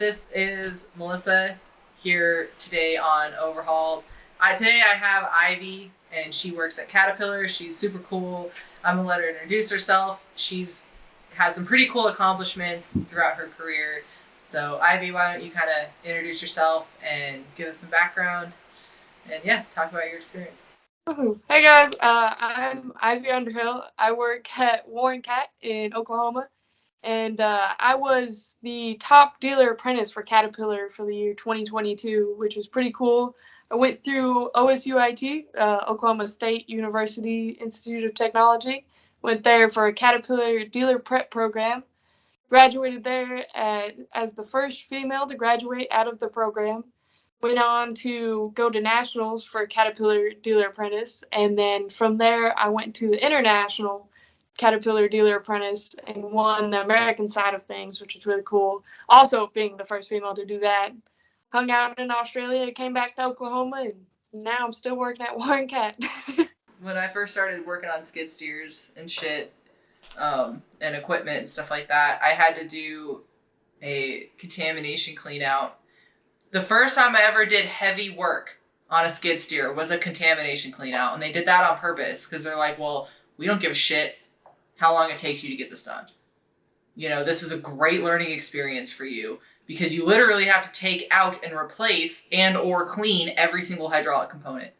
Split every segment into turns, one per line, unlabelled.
This is Melissa here today on Overhauled. Today I have Ivy, and she works at Caterpillar. She's super cool. I'm going to let her introduce herself. She's had some pretty cool accomplishments throughout her career. So Ivy, why don't you kind of introduce yourself and give us some background and talk about your experience.
Hey guys, I'm Ivy Underhill. I work at Warren Cat in Oklahoma, and I was the top dealer apprentice for Caterpillar for the year 2022, which was pretty cool. I went through OSUIT, Oklahoma State University Institute of Technology. Went there for a Caterpillar dealer prep program. Graduated there as the first female to graduate out of the program. Went on to go to nationals for Caterpillar Dealer Apprentice, and then from there I went to the international Caterpillar Dealer Apprentice and won the American side of things, which is really cool. Also being the first female to do that. Hung out in Australia, came back to Oklahoma, and now I'm still working at Warren Cat.
When I first started working on skid steers and shit, and equipment and stuff like that, I had to do a contamination clean out. The first time I ever did heavy work on a skid steer was a contamination clean out, and they did that on purpose because they're like, well, we don't give a shit how long it takes you to get this done. You know, this is a great learning experience for you because you literally have to take out and replace and or clean every single hydraulic component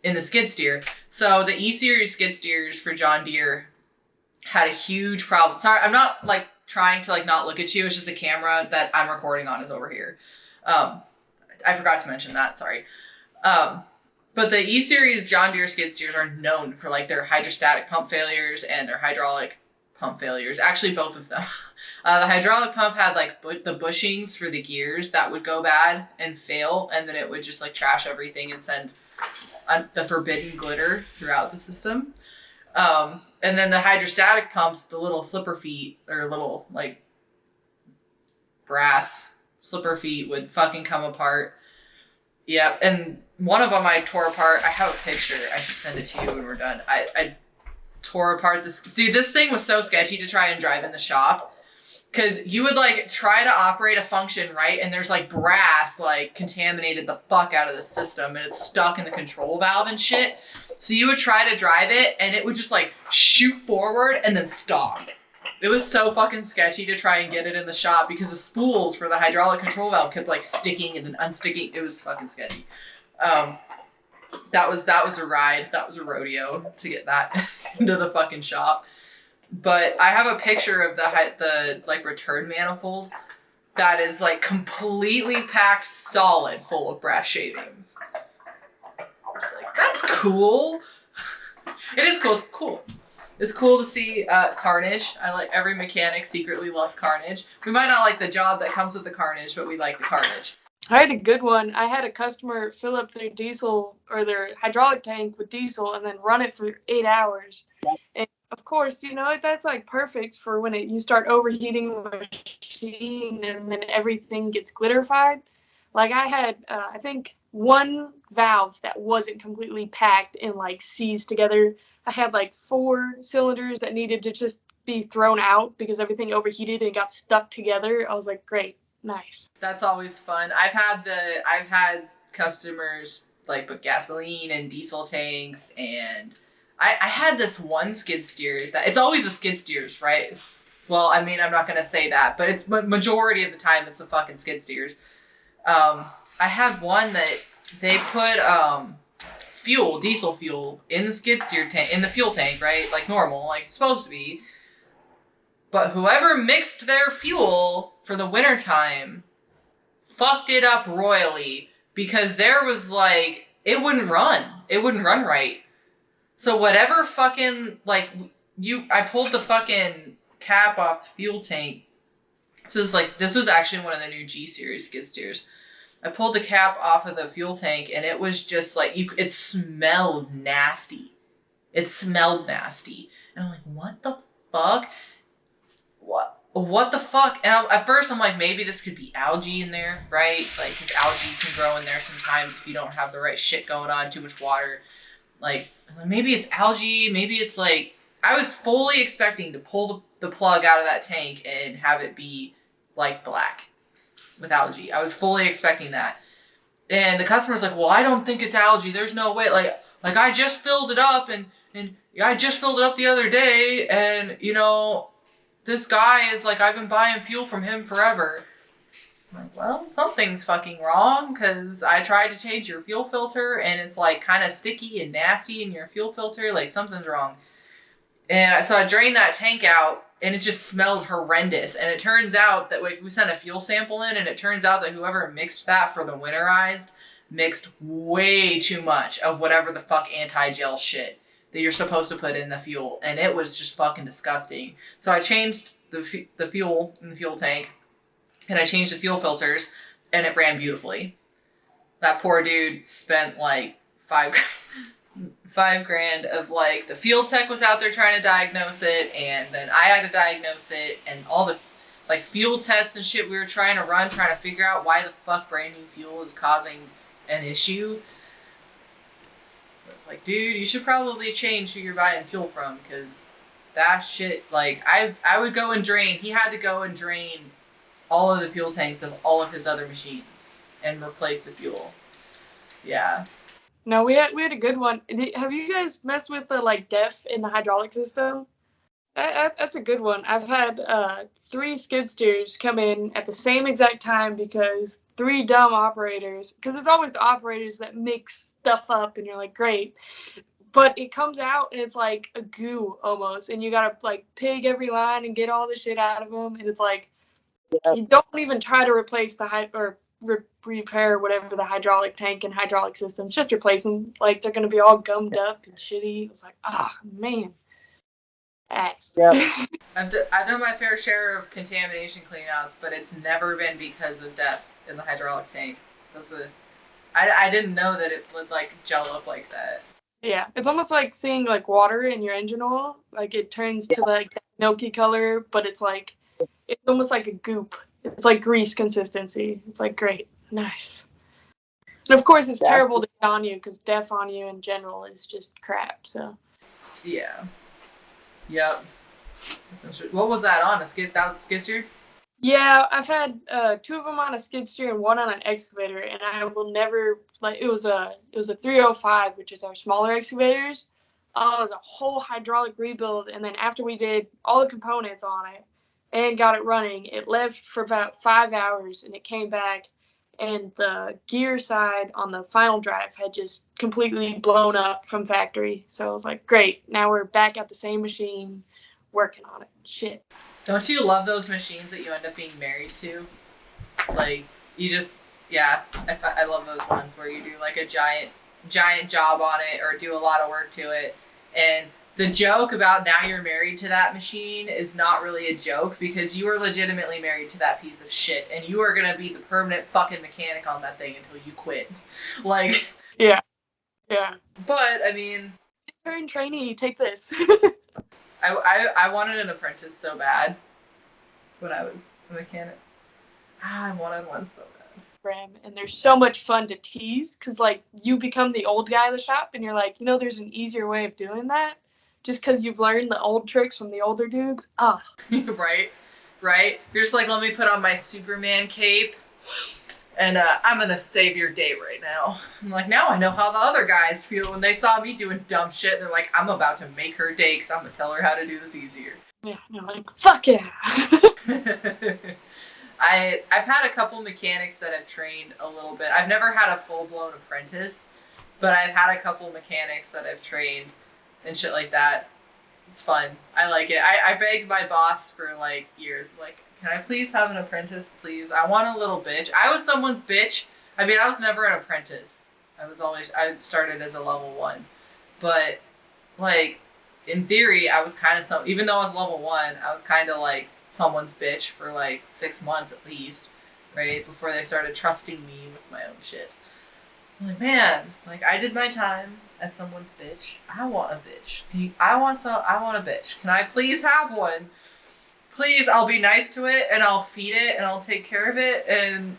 in the skid steer. So the E-Series skid steers for John Deere had a huge problem. Sorry, I'm not trying to not look at you. It's just the camera that I'm recording on is over here. I forgot to mention that. Sorry. But the E-Series John Deere skid steers are known for their hydrostatic pump failures and their hydraulic pump failures. Actually, both of them. The hydraulic pump had the bushings for the gears that would go bad and fail, and then it would just trash everything and send the forbidden glitter throughout the system. And then the hydrostatic pumps, the little slipper feet, or little, brass slipper feet would fucking come apart. Yep, and one of them I tore apart. I have a picture. I should send it to you when we're done. I tore apart this... Dude, this thing was so sketchy to try and drive in the shop. Because you would, try to operate a function, right? And there's, brass, contaminated the fuck out of the system. And it's stuck in the control valve and shit. So you would try to drive it, and it would just, shoot forward and then stop. It was so fucking sketchy to try and get it in the shop because the spools for the hydraulic control valve kept, sticking and then unsticking. It was fucking sketchy. That was a ride. That was a rodeo to get that into the fucking shop. But I have a picture of the return manifold that is completely packed solid full of brass shavings. It's that's cool. It is cool. It's cool. It's cool to see carnage. Every mechanic secretly loves carnage. We might not like the job that comes with the carnage, but we like the carnage.
I had a good one. I had a customer fill up their diesel or their hydraulic tank with diesel and then run it for 8 hours. And of course, that's perfect for when you start overheating the machine and then everything gets glitterified. I had, I think, one valve that wasn't completely packed and seized together. I had 4 cylinders that needed to just be thrown out because everything overheated and got stuck together. I was like, great, nice.
That's always fun. I've had customers put gasoline in diesel tanks, and I had this one skid steer that it's always the skid steers, right? I'm not gonna say that, but it's majority of the time it's the fucking skid steers. I had one that they put diesel fuel in the skid steer tank, in the fuel tank, right? Like normal, like it's supposed to be. But whoever mixed their fuel for the wintertime fucked it up royally because there was it wouldn't run. It wouldn't run right. So whatever fucking, I pulled the fucking cap off the fuel tank. So this was actually one of the new G-Series skid steers. I pulled the cap off of the fuel tank, and it was just it smelled nasty. It smelled nasty. And I'm like, what the fuck? What the fuck? And at first I'm like, maybe this could be algae in there, right? Because algae can grow in there sometimes if you don't have the right shit going on, too much water. Maybe it's algae, maybe it's I was fully expecting to pull the plug out of that tank and have it be black. with algae. I was fully expecting that. And the customer's like, well, I don't think it's algae. There's no way. Like I just filled it up and I just filled it up the other day. And, you know, this guy is like, I've been buying fuel from him forever. I'm like, well, something's fucking wrong because I tried to change your fuel filter and it's like kind of sticky and nasty in your fuel filter. Like something's wrong. And so I drained that tank out and it just smelled horrendous. And it turns out that we sent a fuel sample in and it turns out that whoever mixed that for the winterized mixed way too much of whatever the fuck anti-gel shit that you're supposed to put in the fuel. And it was just fucking disgusting. So I changed the fuel in the fuel tank and I changed the fuel filters and it ran beautifully. That poor dude spent like $5,000 of like the field tech was out there trying to diagnose it, and then I had to diagnose it, and all the like fuel tests and shit we were trying to run, trying to figure out why the fuck brand new fuel is causing an issue. It's like, dude, you should probably change who you're buying fuel from, because that shit, like, I would go and drain. He had to go and drain all of the fuel tanks of all of his other machines and replace the fuel. Yeah.
No, we had a good one. Have you guys messed with the like DEF in the hydraulic system? That's a good one. I've had 3 skid steers come in at the same exact time because 3 dumb operators, because it's always the operators that mix stuff up and you're like, great. But it comes out and it's like a goo almost, and you gotta like pig every line and get all the shit out of them, and it's like, you don't even try to replace the repair whatever the hydraulic tank and hydraulic system. It's just replacing. Like they're gonna be all gummed up and shitty. It's like, man. Ass.
Yeah.
I've done my fair share of contamination cleanouts, but it's never been because of DEF in the hydraulic tank. I didn't know that it would like gel up like that.
Yeah, it's almost like seeing like water in your engine oil. Like it turns to like that milky color, but it's almost like a goop. It's like grease consistency. It's like, great, nice. And of course, it's terrible to get on you because DEF on you in general is just crap. So.
Yeah. Yep. What was that on? That was a skid steer?
Yeah, I've had 2 of them on a skid steer and 1 on an excavator, and I will never it was a 305, which is our smaller excavators. It was a whole hydraulic rebuild, and then after we did all the components on it and got it running, it left for about 5 hours, and it came back, and the gear side on the final drive had just completely blown up from factory. So I was like, great, now we're back at the same machine working on it. Shit.
Don't you love those machines that you end up being married to? Like, you just, yeah, I love those ones where you do like a giant job on it or do a lot of work to it. And the joke about now you're married to that machine is not really a joke because you are legitimately married to that piece of shit and you are going to be the permanent fucking mechanic on that thing until you quit. Like.
Yeah.
But, I mean.
Intern trainee, take this.
I wanted an apprentice so bad when I was a mechanic. I wanted one so bad.
And they're so much fun to tease because, like, you become the old guy in the shop and you're like, there's an easier way of doing that just because you've learned the old tricks from the older dudes.
Right. You're just like, let me put on my Superman cape and I'm going to save your day right now. I'm like, now I know how the other guys feel when they saw me doing dumb shit. They're like, I'm about to make her day because I'm going to tell her how to do this easier.
Yeah, and I'm like, fuck yeah.
I've had a couple mechanics that have trained a little bit. I've never had a full-blown apprentice, but I've had a couple mechanics that have trained and shit like that. It's fun. I like it. I begged my boss for like years, like, can I please have an apprentice, please? I want a little bitch. I was someone's bitch. I mean, I was never an apprentice. I started as a level 1. But, like, in theory, I was kind of even though I was level 1, I was kind of like someone's bitch for like 6 months at least, right? Before they started trusting me with my own shit. I'm like, man, like, I did my time as someone's bitch. I want a bitch. I want a bitch. Can I please have one? Please, I'll be nice to it, and I'll feed it, and I'll take care of it, and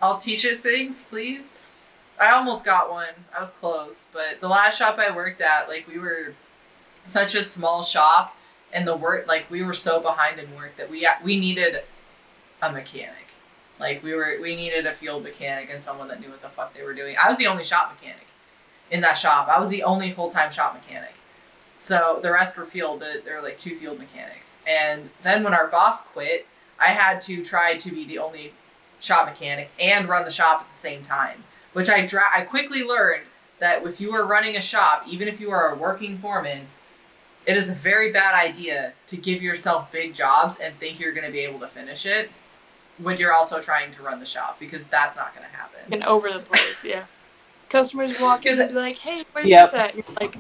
I'll teach it things, please. I almost got one. I was close, but the last shop I worked at, like, we were such a small shop, and the work, like, we were so behind in work that we needed a mechanic. Like, we needed a field mechanic and someone that knew what the fuck they were doing. I was the only shop mechanic in that shop. I was the only full-time shop mechanic. So the rest were field. There were like 2 field mechanics. And then when our boss quit, I had to try to be the only shop mechanic and run the shop at the same time. Which I quickly learned that if you are running a shop, even if you are a working foreman, it is a very bad idea to give yourself big jobs and think you're going to be able to finish it when you're also trying to run the shop, because that's not going to happen.
And over the place, yeah. Customers walk in and be like, "Hey, where's this at?" And you're like,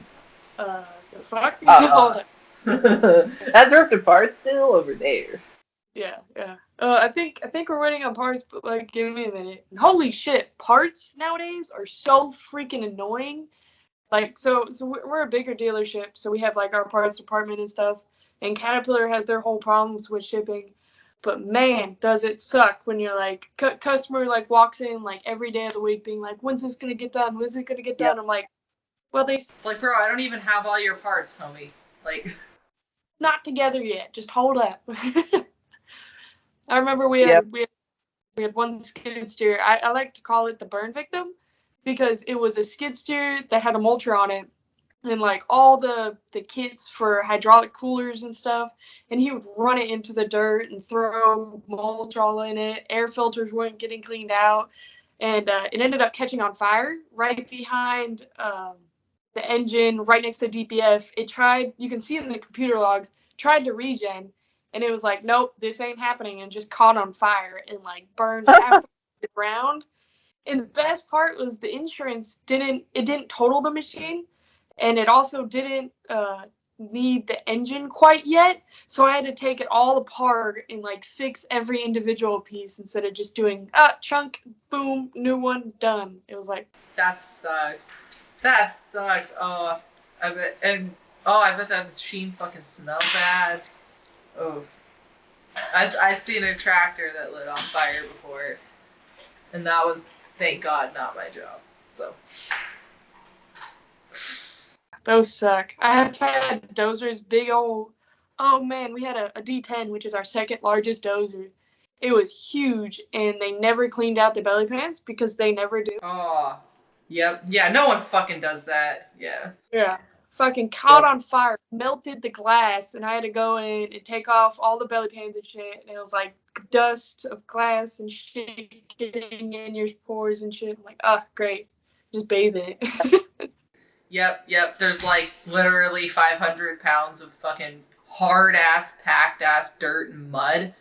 the fuck?
That's ripped apart still over there.
Yeah. I think we're waiting on parts, but like, give me a minute. Holy shit, parts nowadays are so freaking annoying. Like, so we're a bigger dealership, so we have like our parts department and stuff. And Caterpillar has their whole problems with shipping. But man, does it suck when you're like, customer like walks in like every day of the week being like, when's this gonna get done? When's it gonna get done? I'm like, well,
It's like, bro, I don't even have all your parts, homie. Like,
not together yet. Just hold up. I remember we had one skid steer. I like to call it the burn victim because it was a skid steer that had a mulcher on it and like all the kits for hydraulic coolers and stuff, and he would run it into the dirt and throw mulch all in it. Air filters weren't getting cleaned out, and it ended up catching on fire right behind the engine, right next to DPF. It tried, you can see in the computer logs, tried to regen, and it was like, nope, this ain't happening, and just caught on fire and like burned half the ground. And the best part was the insurance didn't total the machine, and it also didn't need the engine quite yet. So I had to take it all apart and like fix every individual piece instead of just doing chunk, boom, new one, done. It was like,
that sucks. That sucks. I bet that machine fucking smelled bad. Oh, I've seen a tractor that lit on fire before, and that was, thank God, not my job. So
those suck. I have had dozers, big old. Oh man, we had a D10, which is our second largest dozer. It was huge, and they never cleaned out the belly pans because they never do.
Oh, yep, yeah. No one fucking does that. Yeah.
Yeah. Fucking caught on fire, melted the glass, and I had to go in and take off all the belly pans and shit. And it was like dust of glass and shit getting in your pores and shit. I'm like, great. Just bathe in it.
Yep. There's like literally 500 pounds of fucking hard ass, packed ass dirt and mud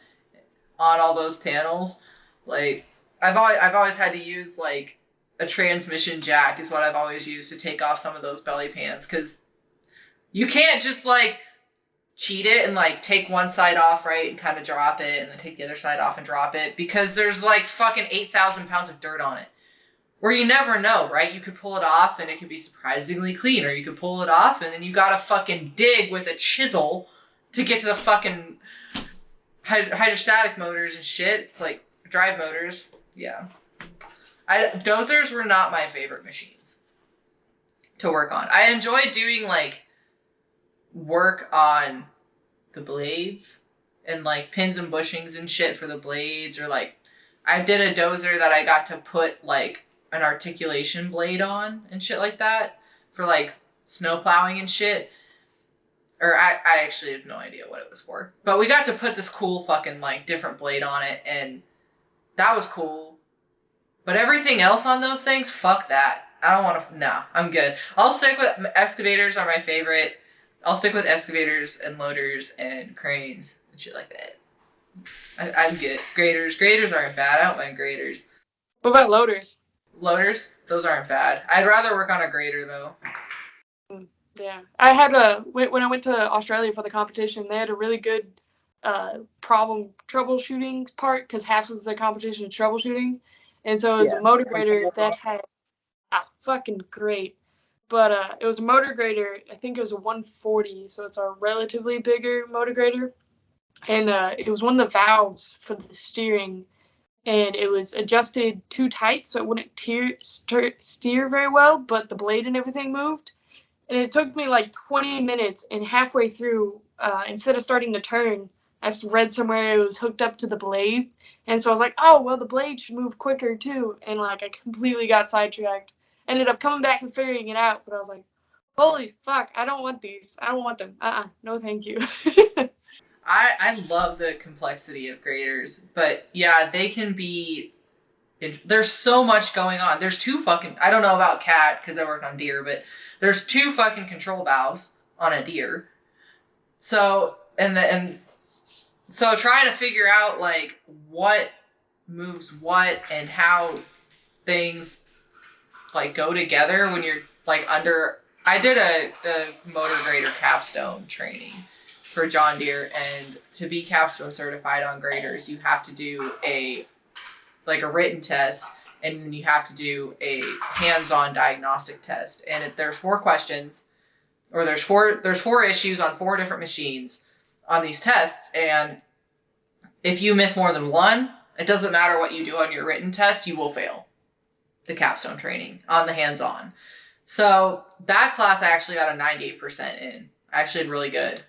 on all those panels. Like, I've always had to use like a transmission jack is what I've always used to take off some of those belly pans, because you can't just like cheat it and like take one side off, right, and kind of drop it, and then take the other side off and drop it, because there's like fucking 8,000 pounds of dirt on it. Or you never know, right? You could pull it off and it could be surprisingly clean, or you could pull it off and then you gotta fucking dig with a chisel to get to the fucking hydrostatic motors and shit. It's like drive motors. Yeah. Dozers were not my favorite machines to work on. I enjoyed doing like work on the blades and like pins and bushings and shit for the blades, or like I did a dozer that I got to put like an articulation blade on and shit like that for like snow plowing and shit. Or I actually have no idea what it was for, but we got to put this cool fucking like different blade on it, and that was cool. But everything else on those things, fuck that. I don't want to. Nah, I'm good. I'll stick with excavators. Are my favorite. I'll stick with excavators and loaders and cranes and shit like that. I'm good. Graders aren't bad. I don't mind graders.
What about loaders?
Loaders, those aren't bad. I'd rather work on a grader though.
Yeah, I had when I went to Australia for the competition, they had a really good problem troubleshooting part, because half of the competition is troubleshooting, and so it was a motor grader that had fucking great. But it was a motor grader. I think it was a 140, so it's a relatively bigger motor grader, and it was one of the valves for the steering, and it was adjusted too tight so it wouldn't steer very well, but the blade and everything moved. And it took me like 20 minutes, and halfway through, instead of starting to turn, I read somewhere it was hooked up to the blade. And so I was like, oh, well, the blade should move quicker too. And like, I completely got sidetracked. Ended up coming back and figuring it out. But I was like, holy fuck, I don't want these. I don't want them. No thank you.
I love the complexity of graders, but yeah, they can be. There's so much going on. There's two fucking. I don't know about cat because I work on deer, but there's two fucking control valves on a deer. So so trying to figure out like what moves what and how things like go together when you're like under. I did the motor grader capstone training for John Deere, and to be capstone certified on graders, you have to do a written test, and then you have to do a hands-on diagnostic test. And there's 4 questions, or there's four issues on 4 different machines on these tests, and if you miss more than one, it doesn't matter what you do on your written test, you will fail the capstone training on the hands-on. So that class I actually got a 98% in. I actually did really good,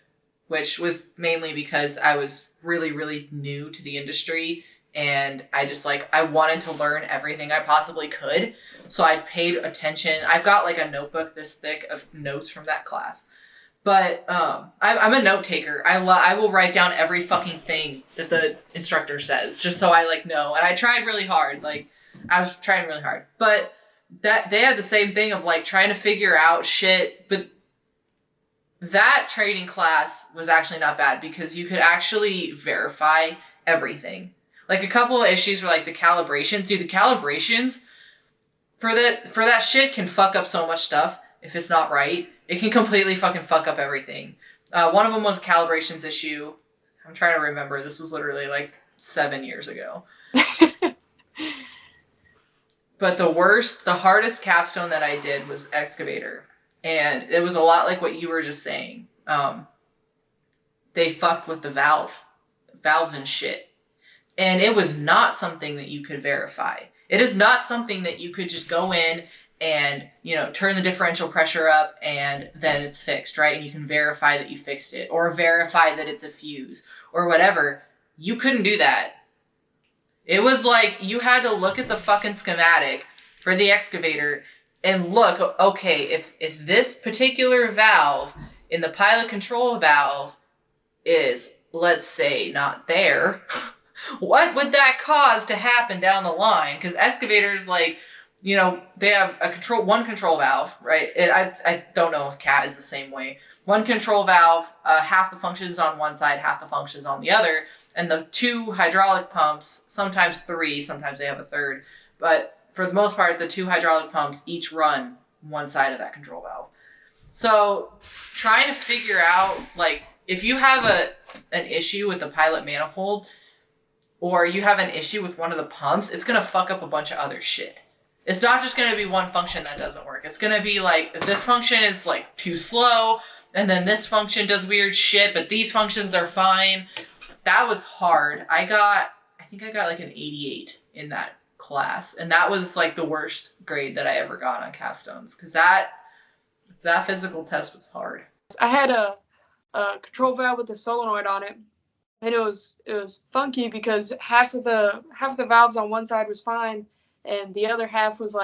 which was mainly because I was really, really new to the industry, and I just I wanted to learn everything I possibly could. So I paid attention. I've got like a notebook this thick of notes from that class. But I'm a note taker. I will write down every fucking thing that the instructor says, just so I know. And I tried really hard. I was trying really hard. But that they had the same thing of trying to figure out shit. But that training class was actually not bad because you could actually verify everything. A couple of issues were the calibrations. Dude, the calibrations for that shit can fuck up so much stuff if it's not right. It can completely fucking fuck up everything. One of them was a calibrations issue. I'm trying to remember. This was literally 7 years ago. But the hardest capstone that I did was excavator. And it was a lot like what you were just saying. They fucked with the valves and shit. And it was not something that you could verify. It is not something that you could just go in and, turn the differential pressure up and then it's fixed, right? And you can verify that you fixed it or verify that it's a fuse or whatever. You couldn't do that. It was you had to look at the fucking schematic for the excavator and look, okay, if this particular valve in the pilot control valve is, let's say, not there, what would that cause to happen down the line? Because excavators, they have one control valve, right? I don't know if CAT is the same way. One control valve, half the functions on one side, half the functions on the other. And the 2 hydraulic pumps, sometimes 3, sometimes they have a third. But for the most part, the 2 hydraulic pumps each run one side of that control valve. So trying to figure out, if you have an issue with the pilot manifold, or you have an issue with one of the pumps, it's going to fuck up a bunch of other shit. It's not just going to be one function that doesn't work. It's going to be this function is too slow, and then this function does weird shit, but these functions are fine. That was hard. I think I got an 88 in that class, and that was the worst grade that I ever got on capstones, because that physical test was hard.
I had a control valve with a solenoid on it, and it was funky because half of the valves on one side was fine, and the other half was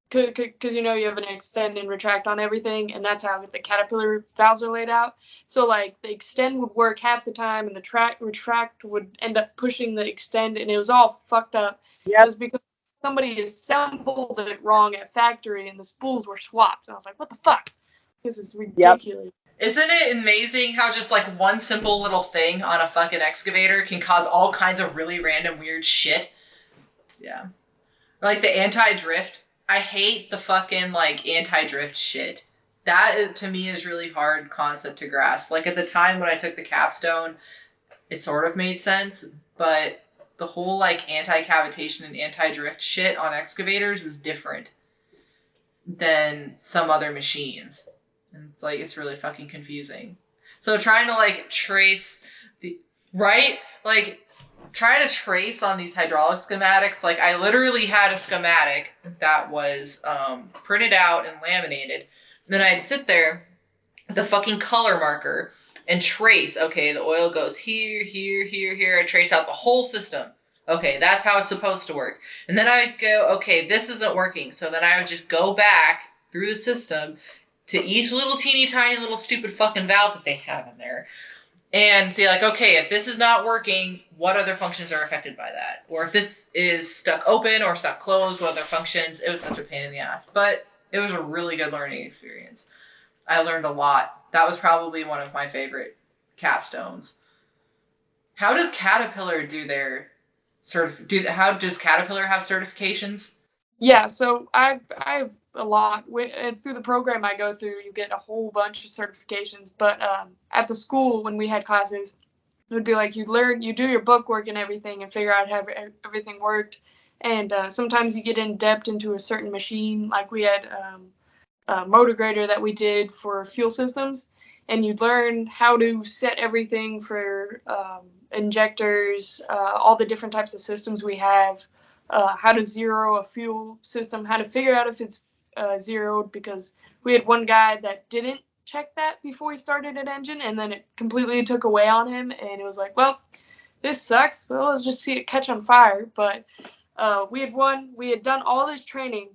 because you have an extend and retract on everything, and that's how the Caterpillar valves are laid out. So the extend would work half the time, and the retract would end up pushing the extend, and it was all fucked up. Yep. It was because somebody assembled it wrong at factory, and the spools were swapped. And I was like, what the fuck? This is ridiculous. Yep.
Isn't it amazing how just one simple little thing on a fucking excavator can cause all kinds of really random weird shit? Yeah. The anti-drift. I hate the fucking anti-drift shit. That to me is really hard concept to grasp. At the time when I took the capstone, it sort of made sense, but the whole anti-cavitation and anti-drift shit on excavators is different than some other machines. And it's really fucking confusing. So trying to trace the right trying to trace on these hydraulic schematics, I literally had a schematic that was printed out and laminated. And then I'd sit there with a fucking color marker and trace. Okay, the oil goes here, here, here, here, and trace out the whole system. Okay, that's how it's supposed to work. And then I would go, okay, this isn't working. So then I would just go back through the system to each little teeny tiny little stupid fucking valve that they have in there and see like, okay, if this is not working, what other functions are affected by that? Or if this is stuck open or stuck closed, what other functions? It was such a pain in the ass. But it was a really good learning experience. I learned a lot. That was probably one of my favorite capstones. How does Caterpillar do their how does Caterpillar have certifications?
Yeah, so I have a lot. Through the program I go through, you get a whole bunch of certifications. But at the school, when we had classes, it would be like you do your book work and everything and figure out how everything worked. And sometimes you get in depth into a certain machine. Like we had a motor grader that we did for fuel systems, and you'd learn how to set everything for injectors, all the different types of systems we have, how to zero a fuel system, how to figure out if it's zeroed, because we had one guy that didn't check that before he started an engine, and then it completely took away on him, and it was like, well, this sucks. Well, let's just see it catch on fire. But we had done all this training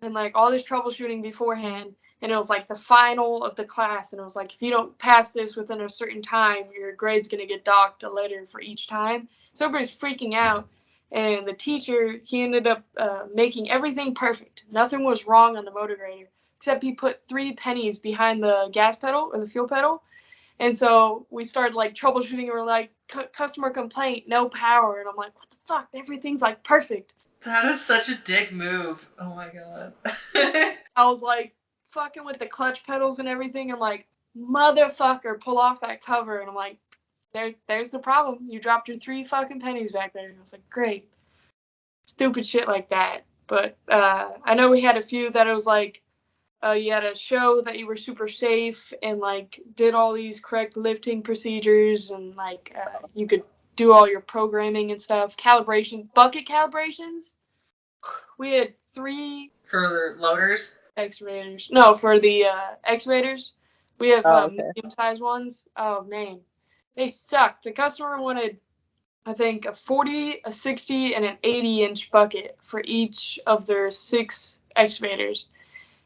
and like all this troubleshooting beforehand, and it was like the final of the class, and it was like, if you don't pass this within a certain time, your grade's going to get docked a letter for each time. So everybody's freaking out, and the teacher, he ended up making everything perfect. Nothing was wrong on the motor grader, except he put 3 pennies behind the gas pedal or the fuel pedal. And so we started like troubleshooting, and we're like, customer complaint, no power. And I'm like, what the fuck, everything's like perfect.
That is such a dick move. Oh my god.
I was like fucking with the clutch pedals and everything. I'm like, motherfucker, pull off that cover. And I'm like, there's the problem. You dropped your 3 fucking pennies back there. And I was like, great. Stupid shit like that. But I know we had a few that it was like, you had to show that you were super safe and like did all these correct lifting procedures, and like you could do all your programming and stuff. Calibration, bucket calibrations. We had 3
For loaders?
excavators. No, for the excavators, we have
Okay.
medium-sized ones. Oh man, they suck. The customer wanted, I think, a 40, a 60, and an 80-inch bucket for each of their 6 excavators.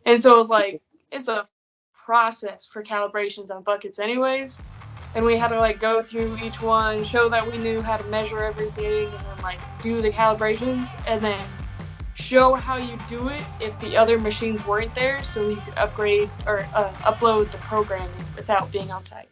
And so it was like, it's a process for calibrations on buckets anyways. And we had to like go through each one, show that we knew how to measure everything, and then like do the calibrations, and then show how you do it if the other machines weren't there, so you could upgrade or upload the programming without being on site.